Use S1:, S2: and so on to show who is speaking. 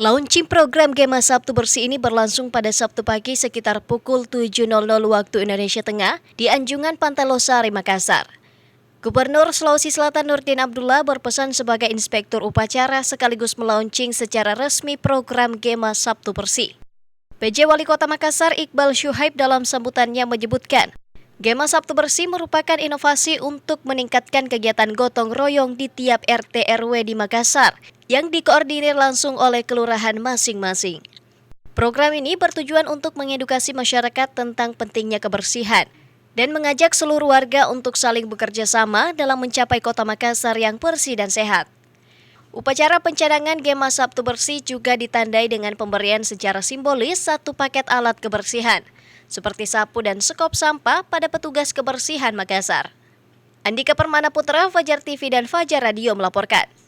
S1: Launching program Gema Sabtu Bersih ini berlangsung pada Sabtu pagi sekitar pukul 7.00 waktu Indonesia Tengah di Anjungan Pantai Losari, Makassar. Gubernur Sulawesi Selatan Nurdin Abdullah berpesan sebagai inspektur upacara sekaligus melaunching secara resmi program Gema Sabtu Bersih. PJ Wali Kota Makassar Iqbal Syuhaib dalam sambutannya menyebutkan, Gema Sabtu Bersih merupakan inovasi untuk meningkatkan kegiatan gotong royong di tiap RT RW di Makassar yang dikoordinir langsung oleh kelurahan masing-masing. Program ini bertujuan untuk mengedukasi masyarakat tentang pentingnya kebersihan dan mengajak seluruh warga untuk saling bekerja sama dalam mencapai kota Makassar yang bersih dan sehat. Upacara pencadangan Gema Sabtu Bersih juga ditandai dengan pemberian secara simbolis satu paket alat kebersihan, seperti sapu dan sekop sampah pada petugas kebersihan Makassar. Andika Permana Putra, Fajar TV dan Fajar Radio melaporkan.